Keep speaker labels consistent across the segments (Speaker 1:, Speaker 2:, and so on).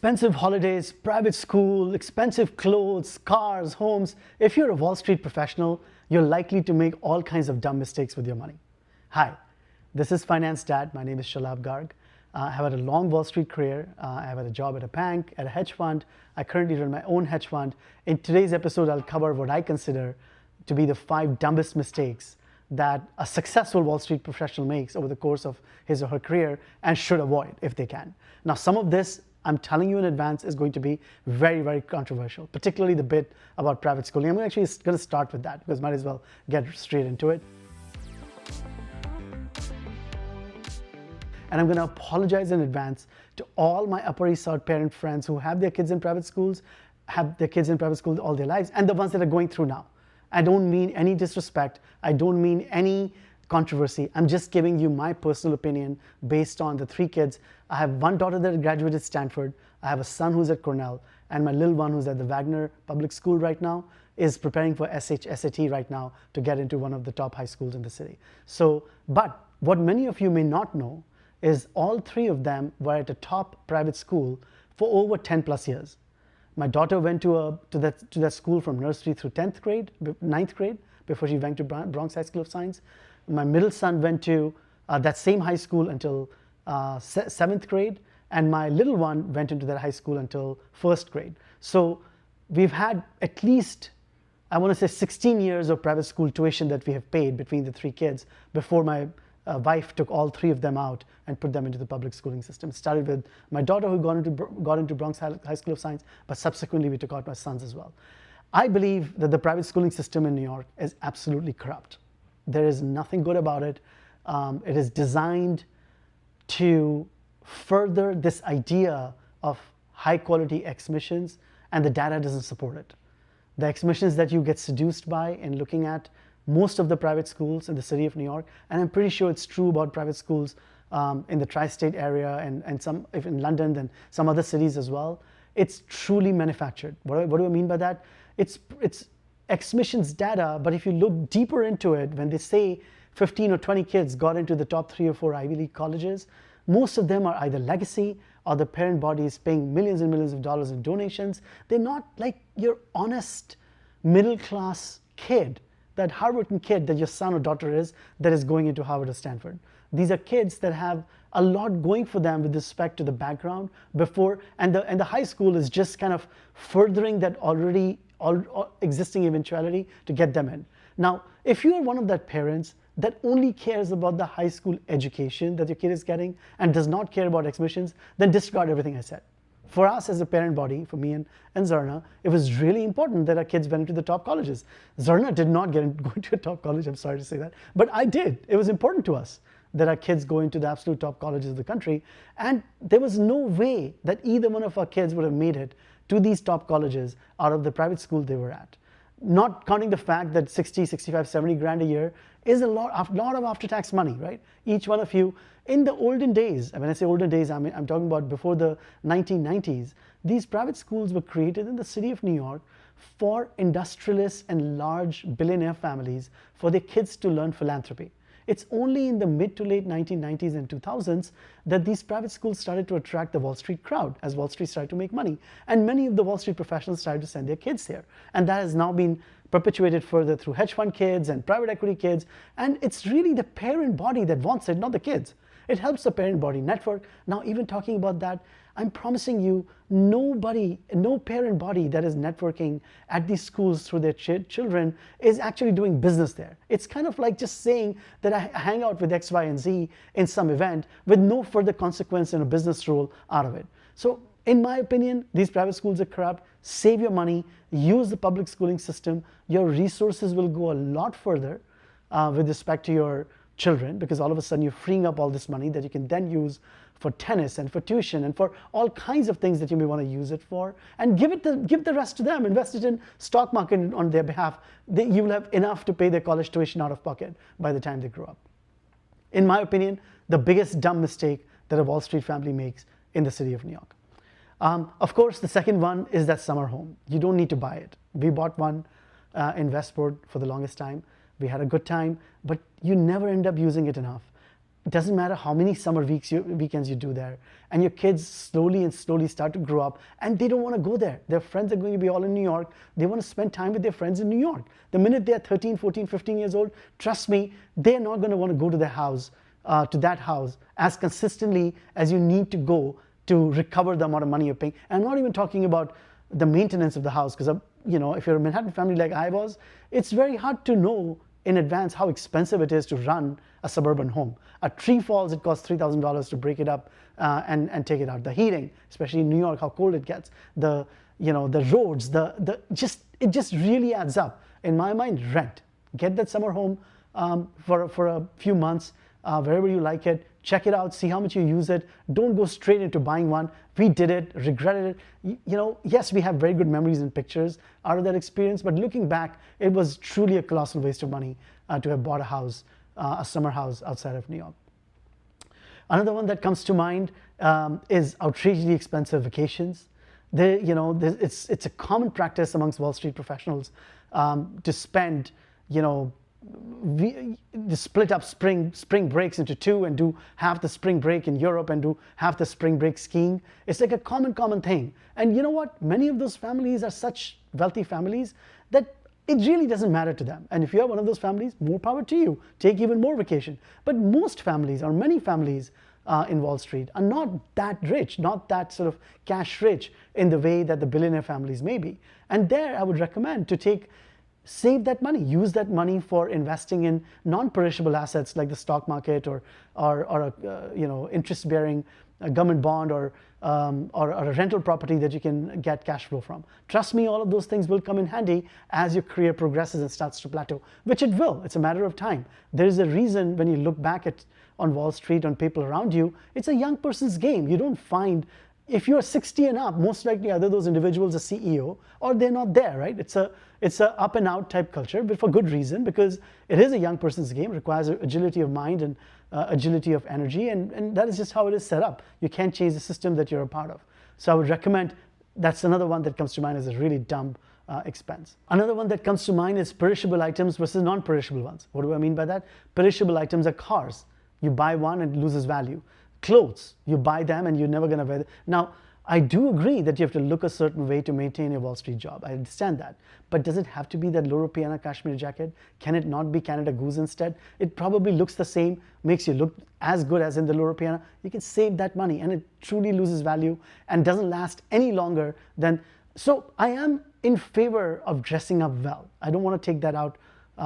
Speaker 1: Expensive holidays, private school, expensive clothes, cars, homes. If you're a Wall Street professional, you're likely to make all kinds of dumb mistakes with your money. Hi, this is Finance Dad. My name is Shalabh Garg. I have had a long Wall Street career. I have had a job at a bank, at a hedge fund. I currently run my own hedge fund. In today's episode, I'll cover what I consider to be the 5 dumbest mistakes that a successful Wall Street professional makes over the course of his or her career and should avoid if they can. Now, some of this, I'm telling you in advance, is going to be very, very controversial, particularly the bit about private schooling. I'm actually going to start with that because might as well get straight into it. And I'm going to apologize in advance to all my Upper East Side parent friends who have their kids in private schools, have their kids in private schools all their lives, and the ones that are going through now. I don't mean any disrespect. I don't mean any controversy. I'm just giving you my personal opinion based on the 3 kids. I have one daughter that graduated Stanford. I have a son who's at Cornell, and my little one who's at the Wagner Public School right now is preparing for SAT right now to get into one of the top high schools in the city. But what many of you may not know is all 3 of them were at a top private school for over 10 plus years. My daughter went to that school from nursery through 9th grade, before she went to Bronx High School of Science. My middle son went to that same high school until 7th grade, and my little one went into that high school until 1st grade. So we've had at least, I want to say 16 years of private school tuition that we have paid between the 3 kids before my wife took all 3 of them out and put them into the public schooling system. It started with my daughter who got into Bronx High School of Science, but subsequently we took out my sons as well. I believe that the private schooling system in New York is absolutely corrupt. There is nothing good about it. It is designed to further this idea of high quality exmissions, and the data doesn't support it. The exmissions that you get seduced by in looking at most of the private schools in the city of New York, and I'm pretty sure it's true about private schools in the tri-state area and some, if in London, then some other cities as well. It's truly manufactured. What do I mean by that? It's exmissions data, but if you look deeper into it, when they say 15 or 20 kids got into the top 3 or 4 Ivy League colleges, most of them are either legacy or the parent body is paying millions and millions of dollars in donations. They're not like your honest middle class kid, that Harvard kid that your son or daughter is, that is going into Harvard or Stanford. These are kids that have a lot going for them with respect to the background before, and the high school is just kind of furthering that already existing eventuality to get them in. Now, if you are one of that parents that only cares about the high school education that your kid is getting and does not care about exmissions, then disregard everything I said. For us as a parent body, for me and Zarna, it was really important that our kids went into the top colleges. Zarna did not go into a top college, I'm sorry to say that, but I did. It was important to us that our kids go into the absolute top colleges of the country, and there was no way that either one of our kids would have made it to these top colleges out of the private school they were at. Not counting the fact that 60, 65, 70 grand a year is a lot of after-tax money, right? Each one of you, in the olden days, and when I say olden days, I'm talking about before the 1990s, these private schools were created in the city of New York for industrialists and large billionaire families for their kids to learn philanthropy. It's only in the mid to late 1990s and 2000s that these private schools started to attract the Wall Street crowd as Wall Street started to make money. And many of the Wall Street professionals started to send their kids there. And that has now been perpetuated further through hedge fund kids and private equity kids. And it's really the parent body that wants it, not the kids. It helps the parent body network. Now, even talking about that, I'm promising you, no parent body that is networking at these schools through their children is actually doing business there. It's kind of like just saying that I hang out with X, Y, and Z in some event with no further consequence in a business role out of it. So in my opinion, these private schools are corrupt. Save your money, use the public schooling system. Your resources will go a lot further with respect to your children, because all of a sudden you're freeing up all this money that you can then use for tennis and for tuition and for all kinds of things that you may want to use it for, and give the rest to them. Invest it in stock market on their behalf. You will have enough to pay their college tuition out of pocket by the time they grow up. In my opinion, the biggest dumb mistake that a Wall Street family makes in the city of New York. Of course, the second one is that summer home. You don't need to buy it. We bought one in Westport for the longest time. We had a good time, but you never end up using it enough. doesn't matter how many summer weekends you do there, and your kids slowly start to grow up, and they don't want to go there. Their friends are going to be all in New York. They want to spend time with their friends in New York. The minute they're 13, 14, 15 years old, trust me, they're not going to want to go to their house, to that house, as consistently as you need to go to recover the amount of money you're paying. And I'm not even talking about the maintenance of the house, because if you're a Manhattan family like I was, it's very hard to know in advance how expensive it is to run a suburban home. A tree falls, it costs $3,000 to break it up and take it out. The heating, especially in New York, how cold it gets. The roads, it just really adds up. In my mind, rent. Get that summer home for a few months, wherever you like it. Check it out, see how much you use it. Don't go straight into buying one. We did it, regretted it. Yes, we have very good memories and pictures out of that experience, but looking back, it was truly a colossal waste of money to have bought a house, a summer house outside of New York. Another one that comes to mind is outrageously expensive vacations. It's a common practice amongst Wall Street professionals to spend, to split up spring breaks into two and do half the spring break in Europe and do half the spring break skiing. It's like a common thing. And you know what? Many of those families are such wealthy families that it really doesn't matter to them. And if you're one of those families, more power to you. Take even more vacation. But most families, or many families in Wall Street, are not that rich, not that sort of cash rich in the way that the billionaire families may be. And there I would recommend to save that money, use that money for investing in non-perishable assets like the stock market or a interest-bearing government bond or a rental property that you can get cash flow from. Trust me, all of those things will come in handy as your career progresses and starts to plateau, which it will. It's a matter of time. There is a reason when you look back on Wall Street, on people around you, it's a young person's game. You don't find, if you're 60 and up, most likely either those individuals are CEO or they're not there, right? It's a up and out type culture, but for good reason, because it is a young person's game, requires agility of mind and agility of energy, and that is just how it is set up. You can't change the system that you're a part of. So I would recommend, that's another one that comes to mind as a really dumb expense. Another one that comes to mind is perishable items versus non-perishable ones. What do I mean by that? Perishable items are cars. You buy one and it loses value. Clothes, you buy them and you're never going to wear them. Now, I do agree that you have to look a certain way to maintain a Wall Street job. I understand that. But does it have to be that Loro Piana cashmere jacket? Can it not be Canada Goose instead? It probably looks the same, makes you look as good as in the Loro Piana. You can save that money and it truly loses value and doesn't last any longer than. So I am in favor of dressing up well. I don't want to take that out.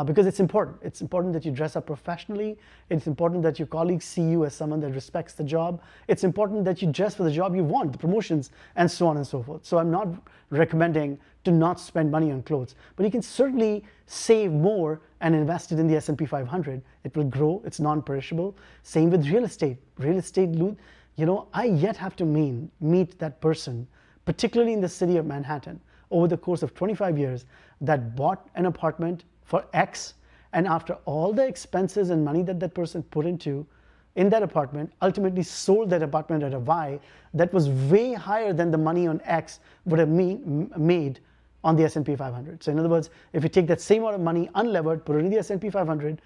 Speaker 1: Because it's important. It's important that you dress up professionally. It's important that your colleagues see you as someone that respects the job. It's important that you dress for the job you want, the promotions, and so on and so forth. So I'm not recommending to not spend money on clothes, but you can certainly save more and invest it in the S&P 500. It will grow. It's non-perishable. Same with real estate. Real estate, I yet have to meet that person, particularly in the city of Manhattan, over the course of 25 years, that bought an apartment for X, and after all the expenses and money that person put into in that apartment, ultimately sold that apartment at a Y that was way higher than the money on X would have made on the S&P 500. So in other words, if you take that same amount of money unlevered, put it in the S&P 500,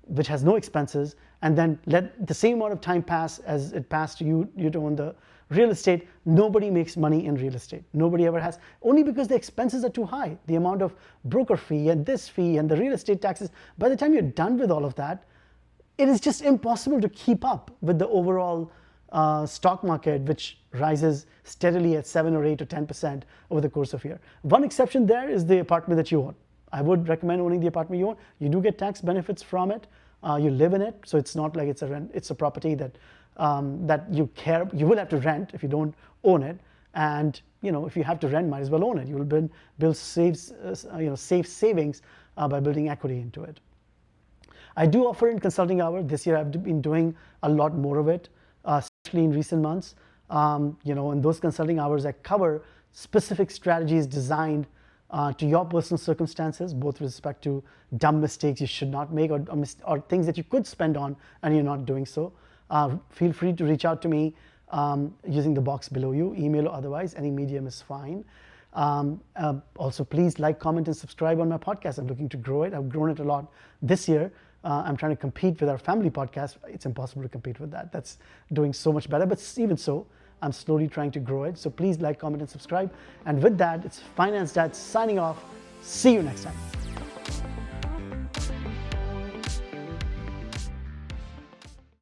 Speaker 1: which has no expenses, and then let the same amount of time pass as it passed to you to own the real estate, nobody makes money in real estate. Nobody ever has, only because the expenses are too high. The amount of broker fee and this fee and the real estate taxes, by the time you're done with all of that, it is just impossible to keep up with the overall stock market, which rises steadily at 7 or 8 or 10% over the course of a year. One exception there is the apartment that you own. I would recommend owning the apartment you own. You do get tax benefits from it. You live in it, so it's not like it's a rent. It's a property that you will have to rent if you don't own it. And if you have to rent, might as well own it. You will build safe savings by building equity into it. I do offer in consulting hour. This year I've been doing a lot more of it, especially in recent months. In those consulting hours, I cover specific strategies designed to your personal circumstances, both with respect to dumb mistakes you should not make or things that you could spend on and you're not doing so. Feel free to reach out to me using the box below you, email or otherwise. Any medium is fine. Also, please like, comment, and subscribe on my podcast. I'm looking to grow it. I've grown it a lot this year. I'm trying to compete with our family podcast. It's impossible to compete with that. That's doing so much better. But even so, I'm slowly trying to grow it. So please like, comment, and subscribe. And with that, it's Finance Dad signing off. See you next time.